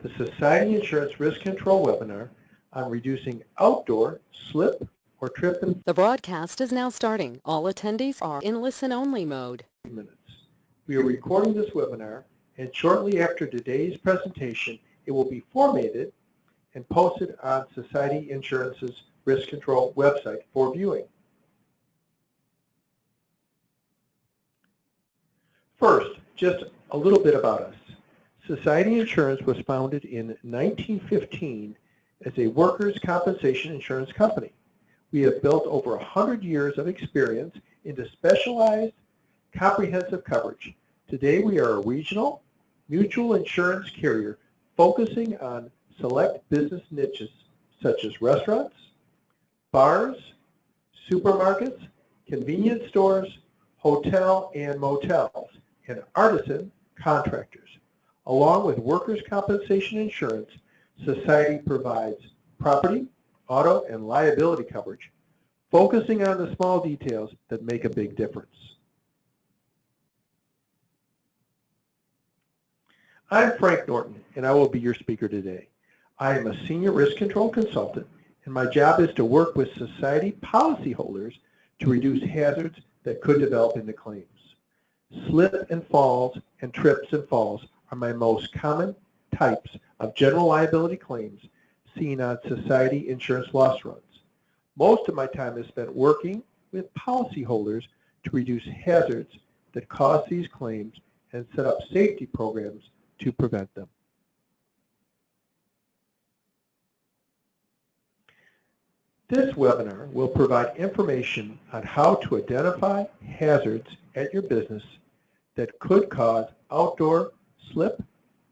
the Society Insurance Risk Control webinar on reducing outdoor slip or trip and The broadcast is now starting. All attendees are in listen-only mode. minutes. We are recording this webinar, and shortly after today's presentation, it will be formatted and posted on Society Insurance's Risk Control website for viewing. First, just a little bit about us. Society Insurance was founded in 1915 as a workers' compensation insurance company. We have built over 100 years of experience into specialized, comprehensive coverage. Today we are a regional, mutual insurance carrier focusing on select business niches such as restaurants, bars, supermarkets, convenience stores, hotel and motels, and artisan contractors. Along with workers' compensation insurance, Society provides property, auto, and liability coverage, focusing on the small details that make a big difference. I'm Frank Norton, and I will be your speaker today. I am a senior risk control consultant, and my job is to work with Society policyholders to reduce hazards that could develop into claims. Slip and falls and trips and falls are my most common types of general liability claims seen on Society insurance loss runs. Most of my time is spent working with policyholders to reduce hazards that cause these claims and set up safety programs to prevent them. This webinar will provide information on how to identify hazards at your business that could cause outdoor slip,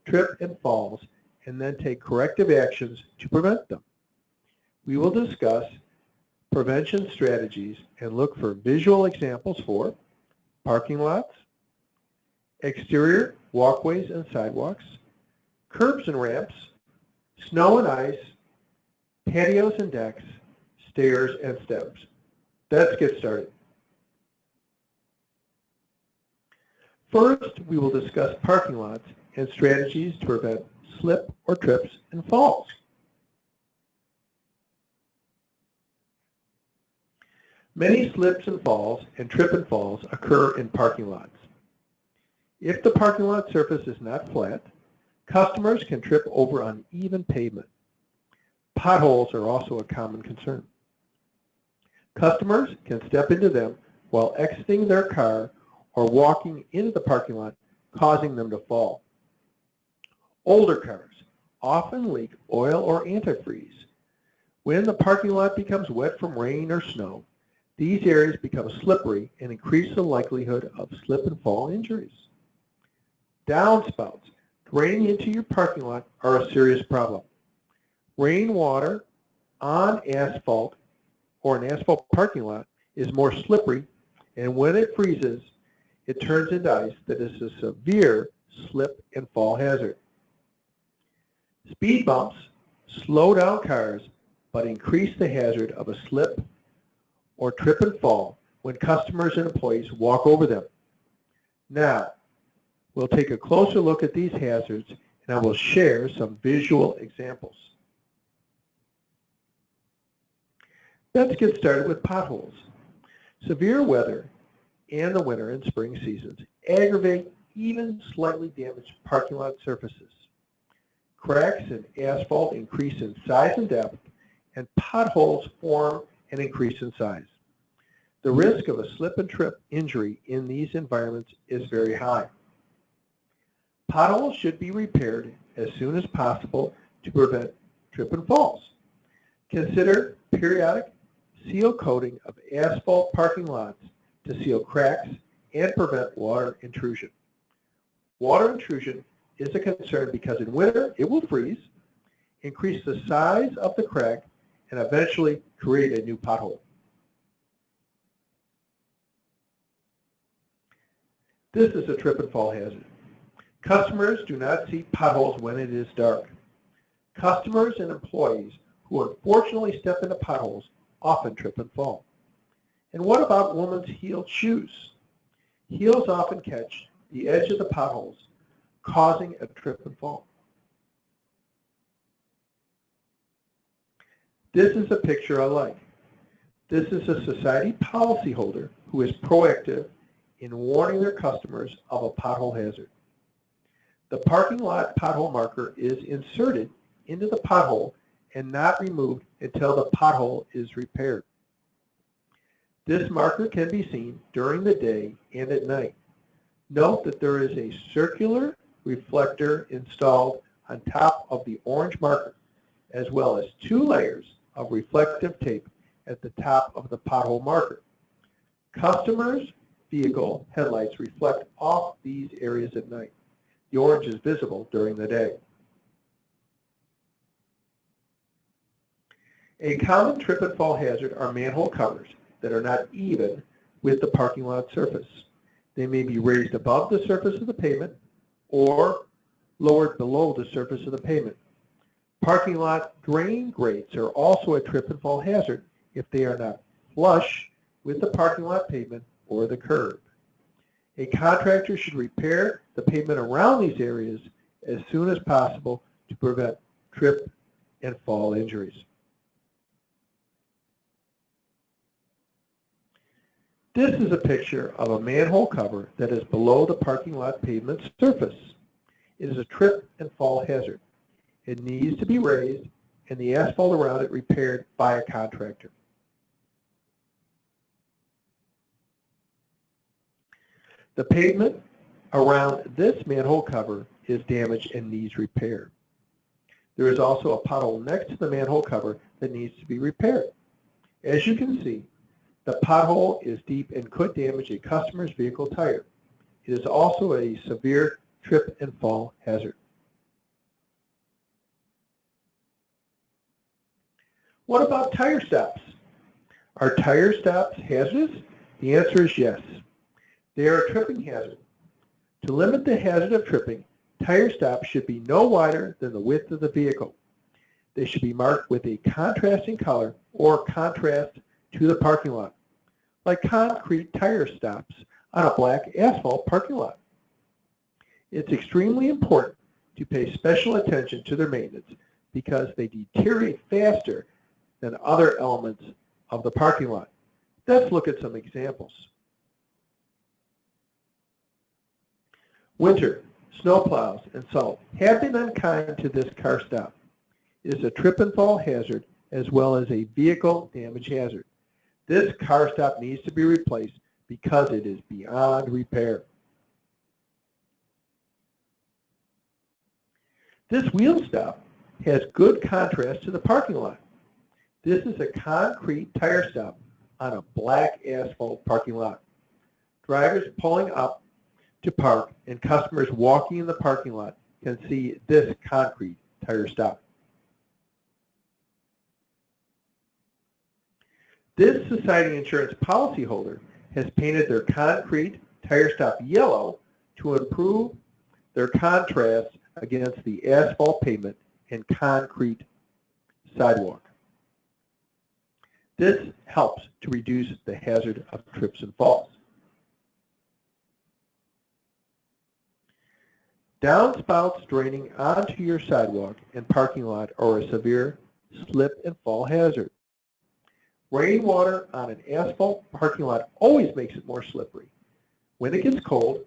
trip, and falls, and then take corrective actions to prevent them. We will discuss prevention strategies and look for visual examples for parking lots, exterior walkways and sidewalks, curbs and ramps, snow and ice, patios and decks, stairs and steps. Let's get started. First, we will discuss parking lots and strategies to prevent slip or trips and falls. Many slips and falls and trip and falls occur in parking lots. If the parking lot surface is not flat, customers can trip over uneven pavement. Potholes are also a common concern. Customers can step into them while exiting their car or walking into the parking lot, causing them to fall. Older cars often leak oil or antifreeze. When the parking lot becomes wet from rain or snow, these areas become slippery and increase the likelihood of slip and fall injuries. Downspouts draining into your parking lot are a serious problem. Rainwater on asphalt or an asphalt parking lot is more slippery, and when it freezes, it turns into ice that is a severe slip and fall hazard. Speed bumps slow down cars but increase the hazard of a slip or trip and fall when customers and employees walk over them. Now, we'll take a closer look at these hazards, and I will share some visual examples. Let's get started with potholes. Severe weather and the winter and spring seasons aggravate even slightly damaged parking lot surfaces. Cracks in asphalt increase in size and depth, and potholes form and increase in size. The risk of a slip and trip injury in these environments is very high. Potholes should be repaired as soon as possible to prevent trip and falls. Consider periodic seal coating of asphalt parking lots to seal cracks and prevent water intrusion. Water intrusion is a concern because in winter it will freeze, increase the size of the crack, and eventually create a new pothole. This is a trip and fall hazard. Customers do not see potholes when it is dark. Customers and employees who unfortunately step into potholes often trip and fall. And what about women's heeled shoes? Heels often catch the edge of the potholes, causing a trip and fall. This is a picture I like. This is a society policyholder who is proactive in warning their customers of a pothole hazard. The parking lot pothole marker is inserted into the pothole and not removed until the pothole is repaired. This marker can be seen during the day and at night. Note that there is a circular reflector installed on top of the orange marker, as well as 2 layers of reflective tape at the top of the pothole marker. Customers' vehicle headlights reflect off these areas at night. The orange is visible during the day. A common trip and fall hazard are manhole covers that are not even with the parking lot surface. They may be raised above the surface of the pavement or lowered below the surface of the pavement. Parking lot drain grates are also a trip and fall hazard if they are not flush with the parking lot pavement or the curb. A contractor should repair the pavement around these areas as soon as possible to prevent trip and fall injuries. This is a picture of a manhole cover that is below the parking lot pavement surface. It is a trip and fall hazard. It needs to be raised and the asphalt around it repaired by a contractor. The pavement around this manhole cover is damaged and needs repair. There is also a pothole next to the manhole cover that needs to be repaired. As you can see, the pothole is deep and could damage a customer's vehicle tire. It is also a severe trip and fall hazard. What about tire stops? Are tire stops hazardous? The answer is yes. They are a tripping hazard. To limit the hazard of tripping, tire stops should be no wider than the width of the vehicle. They should be marked with a contrasting color or contrast to the parking lot, like concrete tire stops on a black asphalt parking lot. It's extremely important to pay special attention to their maintenance because they deteriorate faster than other elements of the parking lot. Let's look at some examples. Winter, snowplows, and salt have been unkind to this car stop. It is a trip and fall hazard as well as a vehicle damage hazard. This car stop needs to be replaced because it is beyond repair. This wheel stop has good contrast to the parking lot. This is a concrete tire stop on a black asphalt parking lot. Drivers pulling up to park and customers walking in the parking lot can see this concrete tire stop. This society insurance policyholder has painted their concrete tire stop yellow to improve their contrast against the asphalt pavement and concrete sidewalk. This helps to reduce the hazard of trips and falls. Downspouts draining onto your sidewalk and parking lot are a severe slip and fall hazard. Rainwater on an asphalt parking lot always makes it more slippery. When it gets cold,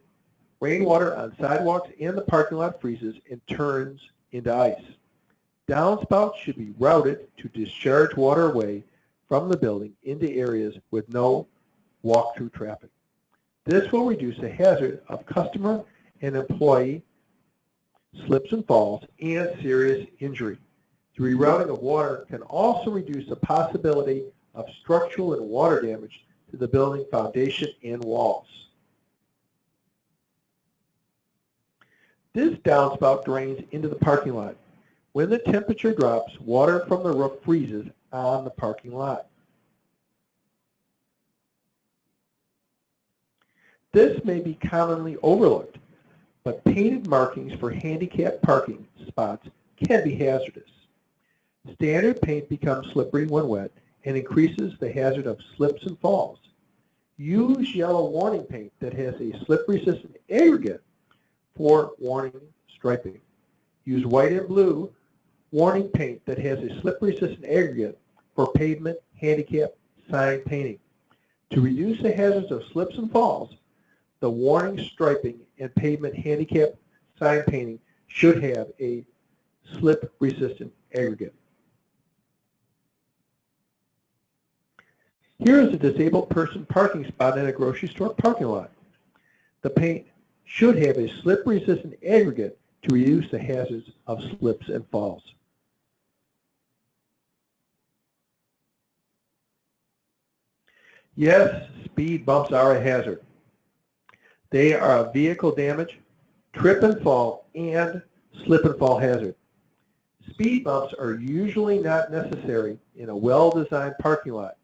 rainwater on sidewalks and the parking lot freezes and turns into ice. Downspouts should be routed to discharge water away from the building into areas with no walk-through traffic. This will reduce the hazard of customer and employee slips and falls and serious injury. The rerouting of water can also reduce the possibility of structural and water damage to the building foundation and walls. This downspout drains into the parking lot. When the temperature drops, water from the roof freezes on the parking lot. This may be commonly overlooked, but painted markings for handicap parking spots can be hazardous. Standard paint becomes slippery when wet and increases the hazard of slips and falls. Use yellow warning paint that has a slip-resistant aggregate for warning striping. Use white and blue warning paint that has a slip-resistant aggregate for pavement, handicap, sign painting. To reduce the hazards of slips and falls, the warning striping and pavement handicap sign painting should have a slip-resistant aggregate. Here is a disabled person parking spot in a grocery store parking lot. The paint should have a slip-resistant aggregate to reduce the hazards of slips and falls. Yes, speed bumps are a hazard. They are a vehicle damage, trip and fall, and slip and fall hazard. Speed bumps are usually not necessary in a well-designed parking lot.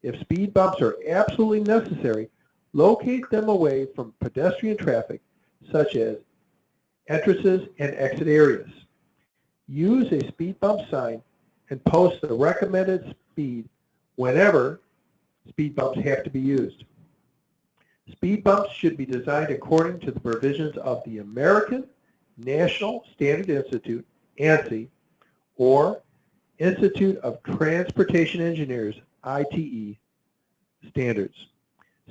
If speed bumps are absolutely necessary, locate them away from pedestrian traffic, such as entrances and exit areas. Use a speed bump sign and post the recommended speed whenever speed bumps have to be used. Speed bumps should be designed according to the provisions of the American National Standard Institute, ANSI, or Institute of Transportation Engineers, ITE, standards.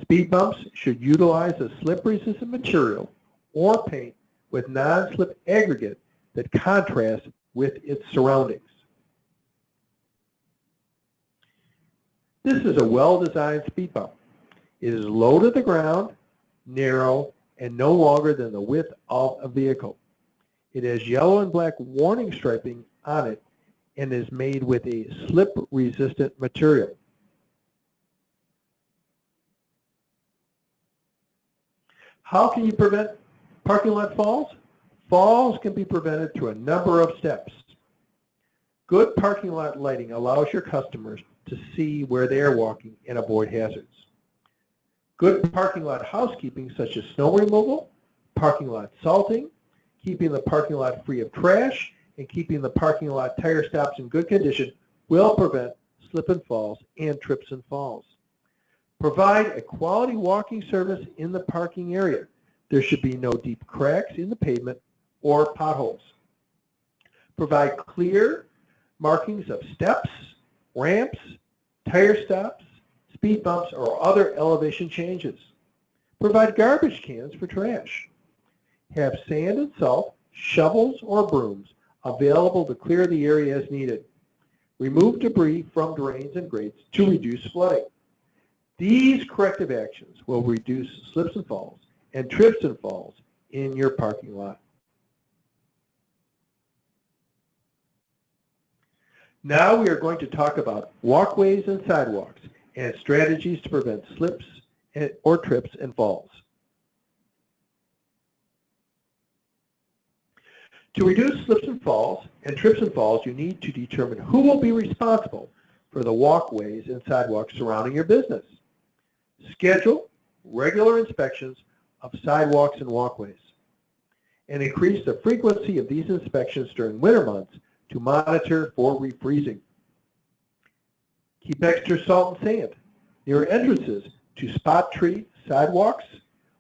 Speed bumps should utilize a slip-resistant material or paint with non-slip aggregate that contrasts with its surroundings. This is a well-designed speed bump. It is low to the ground, narrow, and no longer than the width of a vehicle. It has yellow and black warning striping on it and is made with a slip-resistant material. How can you prevent parking lot falls? Falls can be prevented through a number of steps. Good parking lot lighting allows your customers to see where they are walking and avoid hazards. Good parking lot housekeeping, such as snow removal, parking lot salting, keeping the parking lot free of trash, and keeping the parking lot tire stops in good condition will prevent slip and falls and trips and falls. Provide a quality walking service in the parking area. There should be no deep cracks in the pavement or potholes. Provide clear markings of steps, ramps, tire stops, speed bumps, or other elevation changes. Provide garbage cans for trash. Have sand and salt, shovels, or brooms available to clear the area as needed. Remove debris from drains and grates to reduce flooding. These corrective actions will reduce slips and falls and trips and falls in your parking lot. Now we are going to talk about walkways and sidewalks and strategies to prevent slips or trips and falls. To reduce slips and falls and trips and falls, you need to determine who will be responsible for the walkways and sidewalks surrounding your business. Schedule regular inspections of sidewalks and walkways, and increase the frequency of these inspections during winter months to monitor for refreezing. Keep extra salt and sand near entrances to spot treat sidewalks,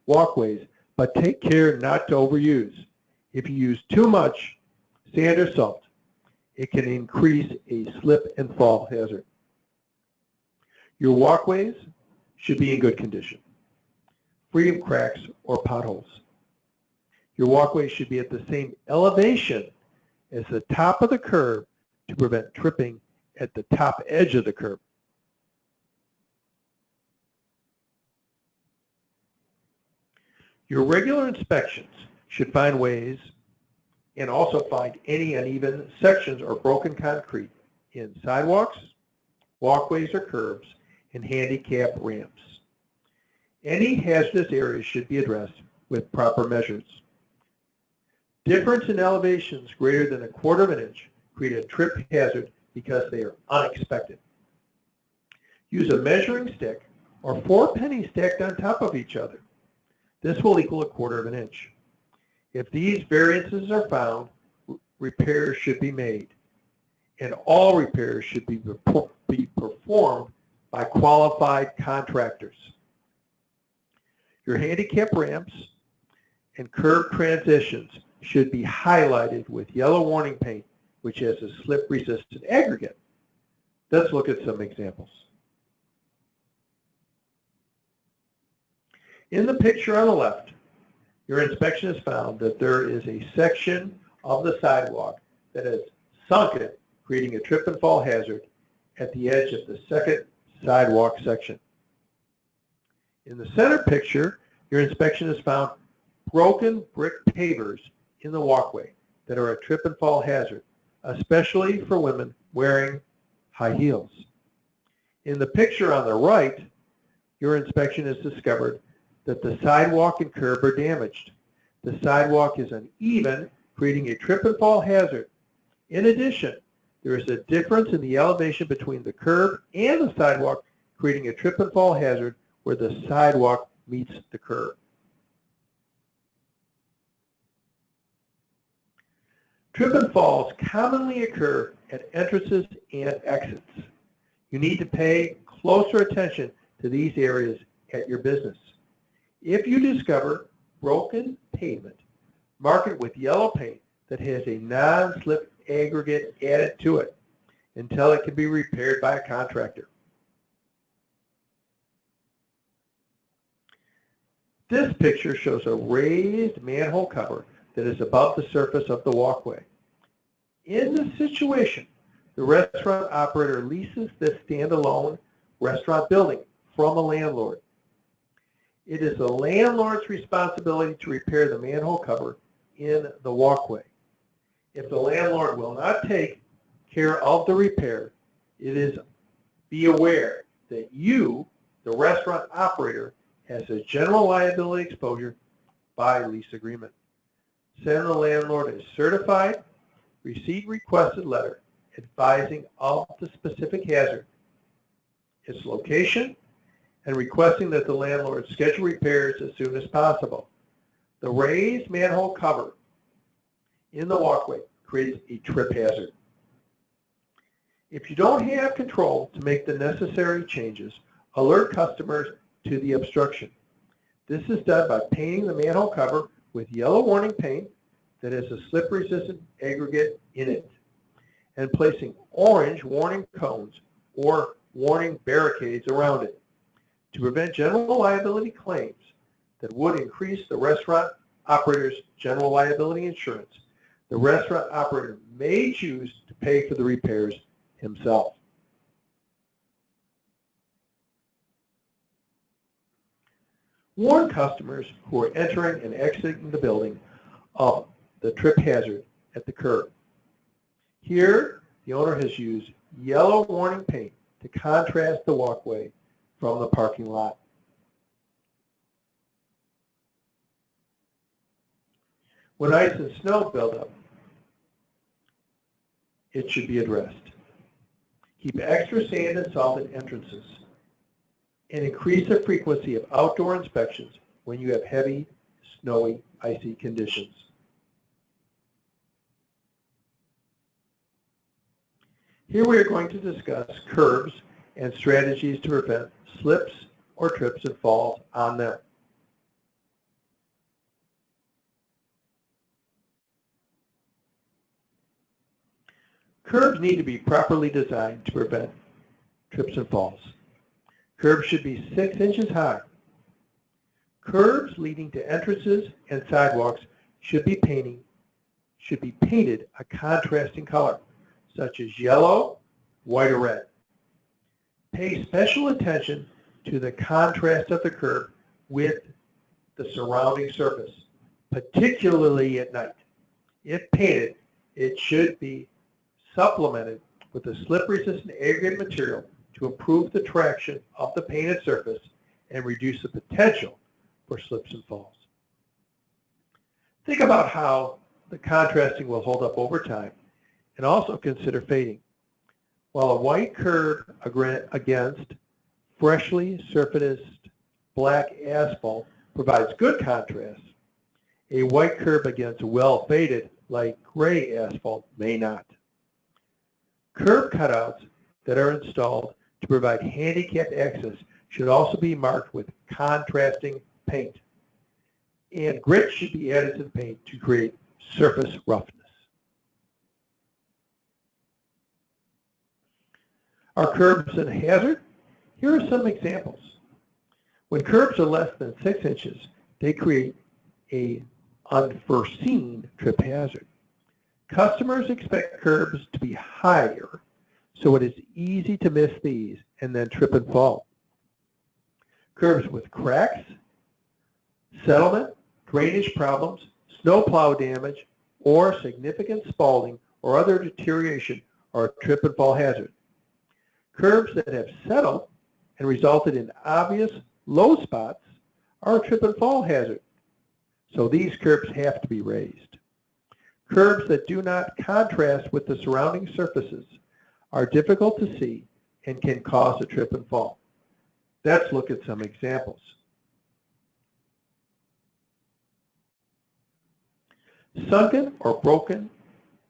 walkways, but take care not to overuse. If you use too much sand or salt, it can increase a slip and fall hazard. Your walkways should be in good condition, free of cracks or potholes. Your walkways should be at the same elevation as the top of the curb to prevent tripping at the top edge of the curb. Your regular inspections should find ways and also find any uneven sections or broken concrete in sidewalks, walkways or curbs, and handicap ramps. Any hazardous areas should be addressed with proper measures. Difference in elevations greater than 1/4 of an inch create a trip hazard because they are unexpected. Use a measuring stick or 4 pennies stacked on top of each other. This will equal 1/4 of an inch. If these variances are found, repairs should be made, and all repairs should be performed by qualified contractors. Your handicap ramps and curb transitions should be highlighted with yellow warning paint, which has a slip-resistant aggregate. Let's look at some examples. In the picture on the left, your inspection has found that there is a section of the sidewalk that is sunken, creating a trip and fall hazard at the edge of the second sidewalk section. In the center picture, your inspection has found broken brick pavers in the walkway that are a trip and fall hazard, especially for women wearing high heels. In the picture on the right, your inspection has discovered that the sidewalk and curb are damaged. The sidewalk is uneven, creating a trip and fall hazard. In addition, there is a difference in the elevation between the curb and the sidewalk, creating a trip and fall hazard where the sidewalk meets the curb. Trip and falls commonly occur at entrances and exits. You need to pay closer attention to these areas at your business. If you discover broken pavement, mark it with yellow paint that has a non-slip aggregate added to it until it can be repaired by a contractor. This picture shows a raised manhole cover that is above the surface of the walkway. In this situation, the restaurant operator leases this standalone restaurant building from a landlord. It is the landlord's responsibility to repair the manhole cover in the walkway. If the landlord will not take care of the repair, be aware that you, the restaurant operator, has a general liability exposure by lease agreement. Send the landlord a certified, receipt requested letter advising of the specific hazard, its location, and requesting that the landlord schedule repairs as soon as possible. The raised manhole cover in the walkway creates a trip hazard. If you don't have control to make the necessary changes, alert customers to the obstruction. This is done by painting the manhole cover with yellow warning paint that has a slip-resistant aggregate in it, and placing orange warning cones or warning barricades around it. To prevent general liability claims that would increase the restaurant operator's general liability insurance, the restaurant operator may choose to pay for the repairs himself. Warn customers who are entering and exiting the building of the trip hazard at the curb. Here, the owner has used yellow warning paint to contrast the walkway from the parking lot. When ice and snow build up, it should be addressed. Keep extra sand and salt at entrances, and increase the frequency of outdoor inspections when you have heavy, snowy, icy conditions. Here we are going to discuss curbs and strategies to prevent slips or trips and falls on them. Curbs need to be properly designed to prevent trips and falls. Curbs should be 6 inches high. Curbs leading to entrances and sidewalks should be painted a contrasting color, such as yellow, white, or red. Pay special attention to the contrast of the curb with the surrounding surface, particularly at night. If painted, it should be supplemented with a slip-resistant aggregate material to improve the traction of the painted surface and reduce the potential for slips and falls. Think about how the contrasting will hold up over time, and also consider fading. While a white curb against freshly surfaced black asphalt provides good contrast, a white curb against well-faded light gray asphalt may not. Curb cutouts that are installed to provide handicapped access should also be marked with contrasting paint, and grit should be added to the paint to create surface roughness. Are curbs a hazard? Here are some examples. When curbs are less than 6 inches, they create an unforeseen trip hazard. Customers expect curbs to be higher, so it is easy to miss these and then trip and fall. Curbs with cracks, settlement, drainage problems, snowplow damage, or significant spalling or other deterioration are a trip and fall hazard. Curbs that have settled and resulted in obvious low spots are a trip and fall hazard, so these curbs have to be raised. Curbs that do not contrast with the surrounding surfaces are difficult to see and can cause a trip and fall. Let's look at some examples. Sunken or broken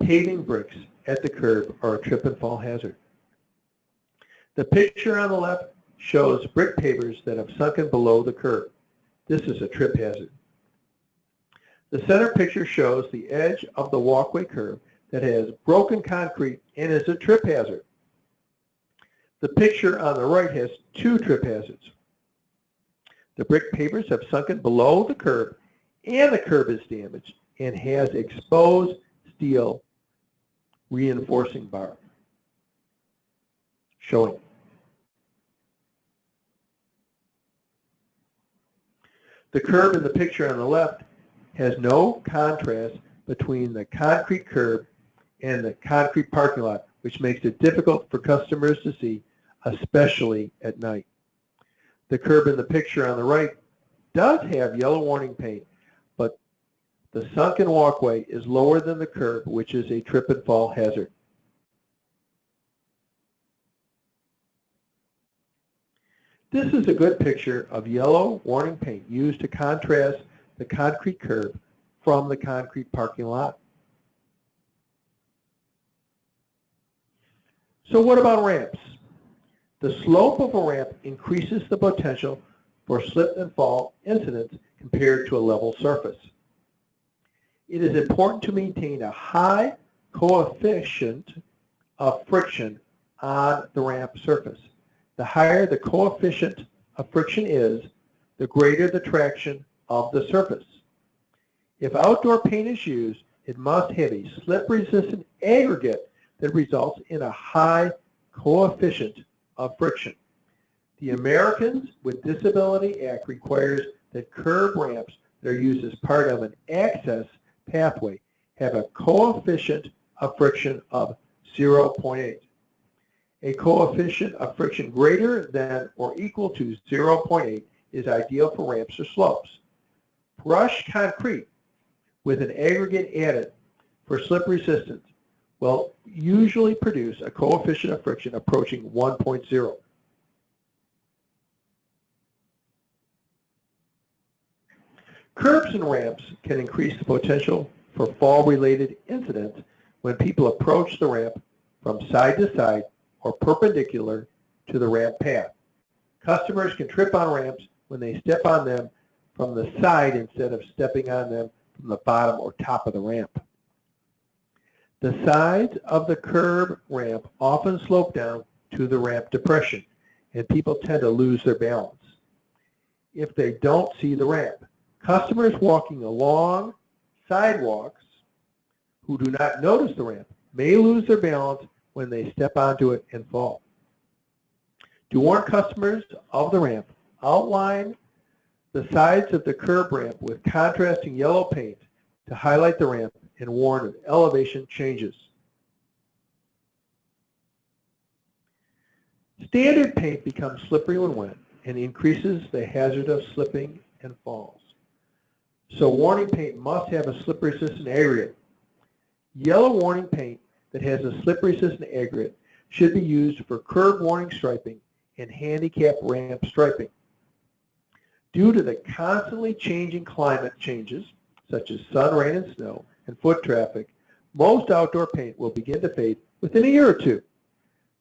paving bricks at the curb are a trip and fall hazard. The picture on the left shows brick pavers that have sunken below the curb. This is a trip hazard. The center picture shows the edge of the walkway curb that has broken concrete and is a trip hazard. The picture on the right has 2 trip hazards. The brick pavers have sunken below the curb and the curb is damaged and has exposed steel reinforcing bar showing. The curb in the picture on the left has no contrast between the concrete curb and the concrete parking lot, which makes it difficult for customers to see, especially at night. The curb in the picture on the right does have yellow warning paint, but the sunken walkway is lower than the curb, which is a trip and fall hazard. This is a good picture of yellow warning paint used to contrast the concrete curb from the concrete parking lot. So what about ramps? The slope of a ramp increases the potential for slip and fall incidents compared to a level surface. It is important to maintain a high coefficient of friction on the ramp surface. The higher the coefficient of friction is, the greater the traction of the surface. If outdoor paint is used, it must have a slip-resistant aggregate that results in a high coefficient of friction. The Americans with Disability Act requires that curb ramps that are used as part of an access pathway have a coefficient of friction of 0.8. A coefficient of friction greater than or equal to 0.8 is ideal for ramps or slopes. Brushed concrete with an aggregate added for slip resistance will usually produce a coefficient of friction approaching 1.0. Curbs and ramps can increase the potential for fall-related incidents when people approach the ramp from side to side or perpendicular to the ramp path. Customers can trip on ramps when they step on them from the side instead of stepping on them from the bottom or top of the ramp. The sides of the curb ramp often slope down to the ramp depression, and people tend to lose their balance if they don't see the ramp. Customers walking along sidewalks who do not notice the ramp may lose their balance when they step onto it and fall. To warn customers of the ramp, outline the sides of the curb ramp with contrasting yellow paint to highlight the ramp and warn of elevation changes. Standard paint becomes slippery when wet and increases the hazard of slipping and falls. So warning paint must have a slip-resistant aggregate. Yellow warning paint that has a slip-resistant aggregate should be used for curb warning striping and handicap ramp striping. Due to the constantly changing climate changes, such as sun, rain, and snow, and foot traffic, most outdoor paint will begin to fade within a year or two.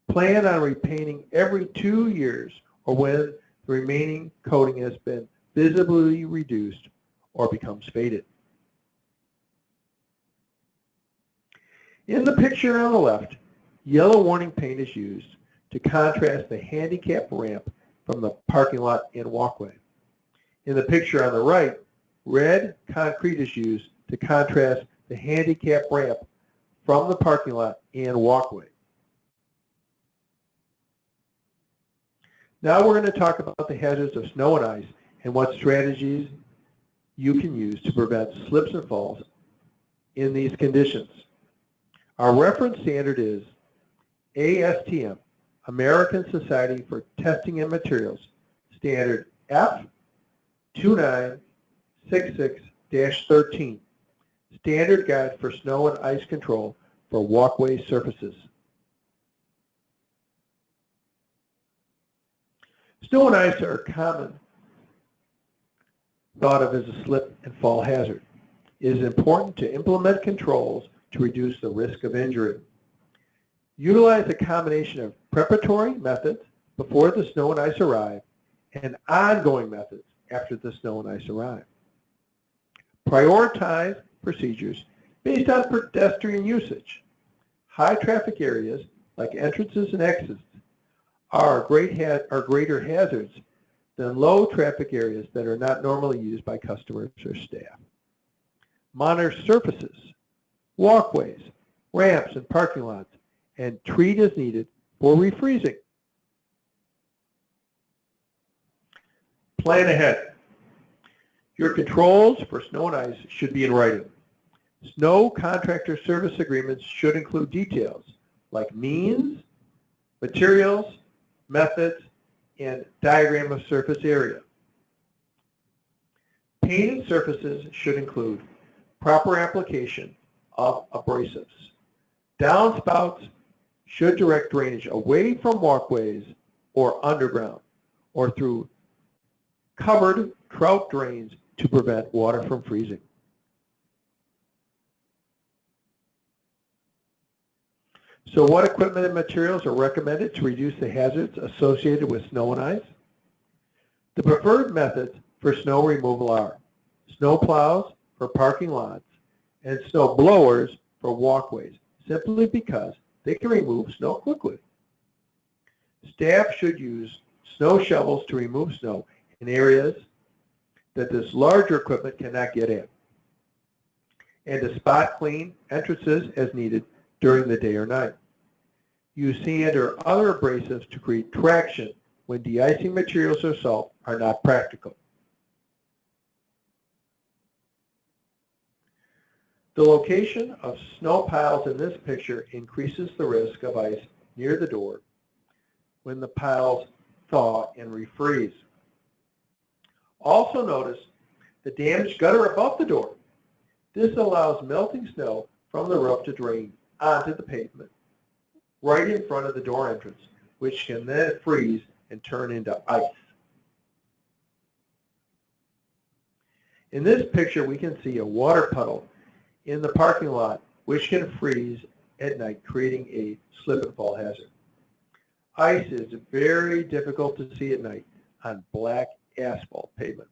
Plan on repainting every 2 years or when the remaining coating has been visibly reduced or becomes faded. In the picture on the left, yellow warning paint is used to contrast the handicap ramp from the parking lot and walkway. In the picture on the right, red concrete is used to contrast the handicap ramp from the parking lot and walkway. Now we're going to talk about the hazards of snow and ice and what strategies you can use to prevent slips and falls in these conditions. Our reference standard is ASTM, American Society for Testing and Materials, standard F2966-13, standard guide for snow and ice control for walkway surfaces. Snow and ice are common thought of as a slip and fall hazard. It is important to implement controls to reduce the risk of injury. Utilize a combination of preparatory methods before the snow and ice arrive and ongoing methods after the snow and ice arrive. Prioritize procedures based on pedestrian usage. High traffic areas like entrances and exits are greater hazards than low traffic areas that are not normally used by customers or staff. Monitor surfaces, walkways, ramps, and parking lots, and treat as needed for refreezing. Plan ahead. Your controls for snow and ice should be in writing. Snow contractor service agreements should include details like means, materials, methods, and diagram of surface area. Painted surfaces should include proper application of abrasives. Downspouts should direct drainage away from walkways or underground or through covered trout drains to prevent water from freezing. So what equipment and materials are recommended to reduce the hazards associated with snow and ice? The preferred methods for snow removal are snow plows for parking lots and snow blowers for walkways, simply because they can remove snow quickly. Staff should use snow shovels to remove snow in areas that this larger equipment cannot get in, and to spot clean entrances as needed during the day or night. Use sand or other abrasives to create traction when de-icing materials or salt are not practical. The location of snow piles in this picture increases the risk of ice near the door when the piles thaw and refreeze. Also notice the damaged gutter above the door. This allows melting snow from the roof to drain onto the pavement right in front of the door entrance, which can then freeze and turn into ice. In this picture, we can see a water puddle in the parking lot, which can freeze at night, creating a slip and fall hazard. Ice is very difficult to see at night on black asphalt pavement.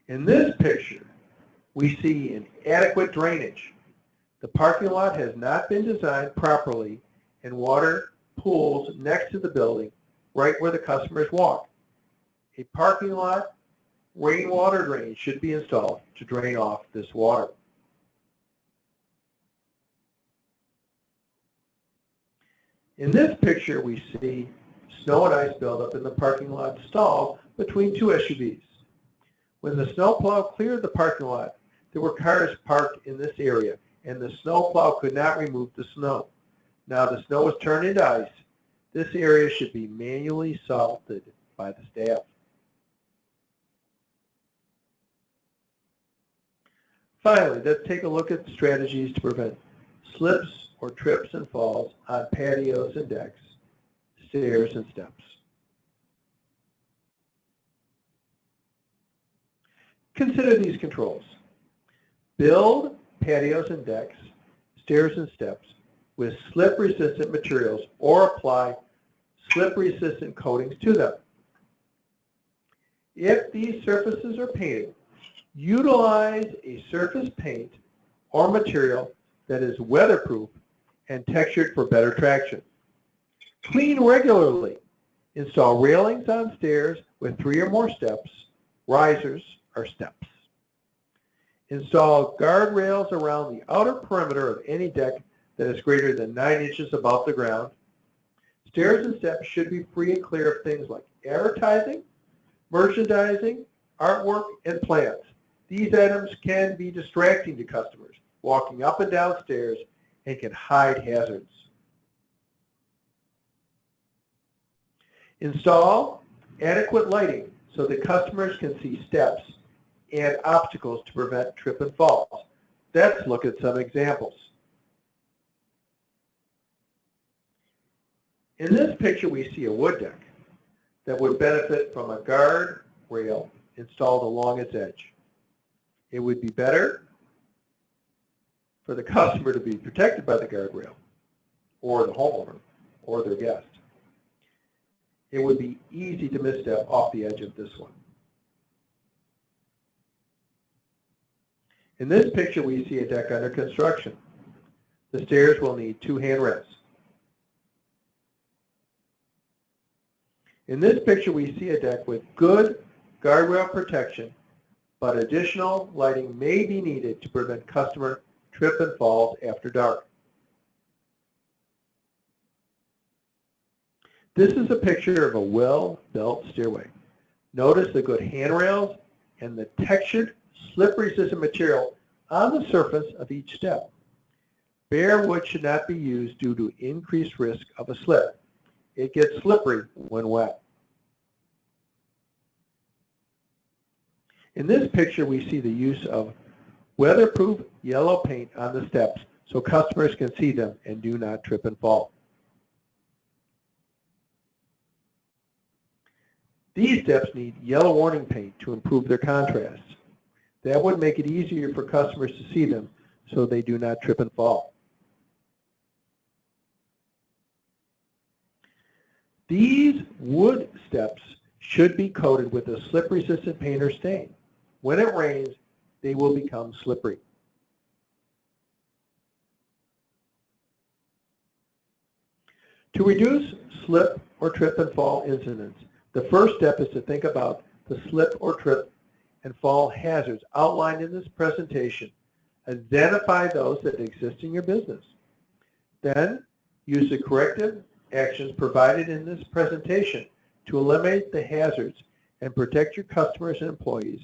In this picture, we see inadequate drainage. The parking lot has not been designed properly, and water pools next to the building, right where the customers walk. A parking lot rainwater drain should be installed to drain off this water. In this picture, we see snow and ice buildup in the parking lot stall between two SUVs. When the snowplow cleared the parking lot, there were cars parked in this area, and the snowplow could not remove the snow. Now the snow is turned into ice. This area should be manually salted by the staff. Finally, let's take a look at strategies to prevent slips or trips and falls on patios and decks, stairs and steps. Consider these controls. Build patios and decks, stairs and steps with slip-resistant materials or apply slip-resistant coatings to them. If these surfaces are painted, utilize a surface paint or material that is weatherproof and textured for better traction. Clean regularly. Install railings on stairs with 3 or more steps. Risers are steps. Install guardrails around the outer perimeter of any deck that is greater than 9 inches above the ground. Stairs and steps should be free and clear of things like advertising, merchandising, artwork, and plants. These items can be distracting to customers walking up and down stairs and can hide hazards. Install adequate lighting so that customers can see steps and obstacles to prevent trip and falls. Let's look at some examples. In this picture, we see a wood deck that would benefit from a guard rail installed along its edge. It would be better for the customer to be protected by the guardrail, or the homeowner, or their guest. It would be easy to misstep off the edge of this one. In this picture, we see a deck under construction. The stairs will need 2 handrails. In this picture, we see a deck with good guardrail protection, but additional lighting may be needed to prevent customer trip and falls after dark. This is a picture of a well-built stairway. Notice the good handrails and the textured, slip-resistant material on the surface of each step. Bare wood should not be used due to increased risk of a slip. It gets slippery when wet. In this picture, we see the use of weatherproof yellow paint on the steps so customers can see them and do not trip and fall. These steps need yellow warning paint to improve their contrast. That would make it easier for customers to see them so they do not trip and fall. These wood steps should be coated with a slip-resistant paint or stain. When it rains, they will become slippery. To reduce slip or trip and fall incidents, the first step is to think about the slip or trip and fall hazards outlined in this presentation. Identify those that exist in your business. Then, use the corrective actions provided in this presentation to eliminate the hazards and protect your customers and employees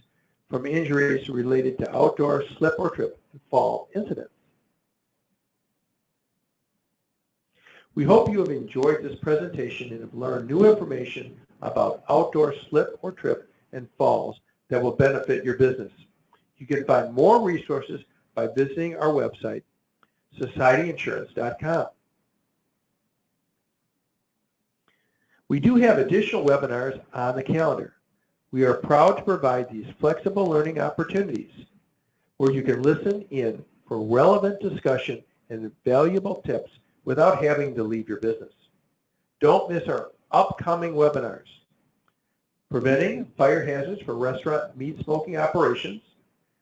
from injuries related to outdoor slip or trip and fall incidents. We hope you have enjoyed this presentation and have learned new information about outdoor slip or trip and falls that will benefit your business. You can find more resources by visiting our website, societyinsurance.com. We do have additional webinars on the calendar. We are proud to provide these flexible learning opportunities where you can listen in for relevant discussion and valuable tips without having to leave your business. Don't miss our upcoming webinars. Preventing fire hazards for restaurant meat smoking operations,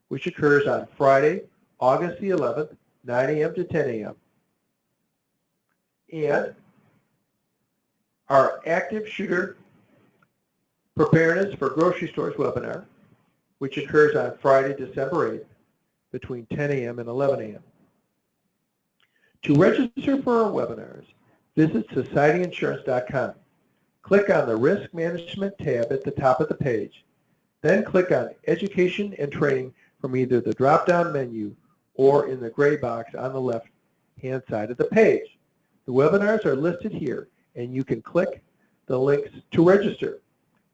which occurs on Friday, August the 11th, 9 a.m. to 10 a.m. And our active shooter preparedness for grocery stores webinar, which occurs on Friday, December 8th, between 10 a.m. and 11 a.m. To register for our webinars, visit societyinsurance.com. Click on the Risk Management tab at the top of the page. Then click on Education and Training from either the drop-down menu or in the gray box on the left-hand side of the page. The webinars are listed here, and you can click the links to register.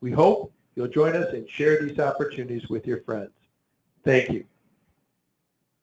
We hope you'll join us and share these opportunities with your friends. Thank you.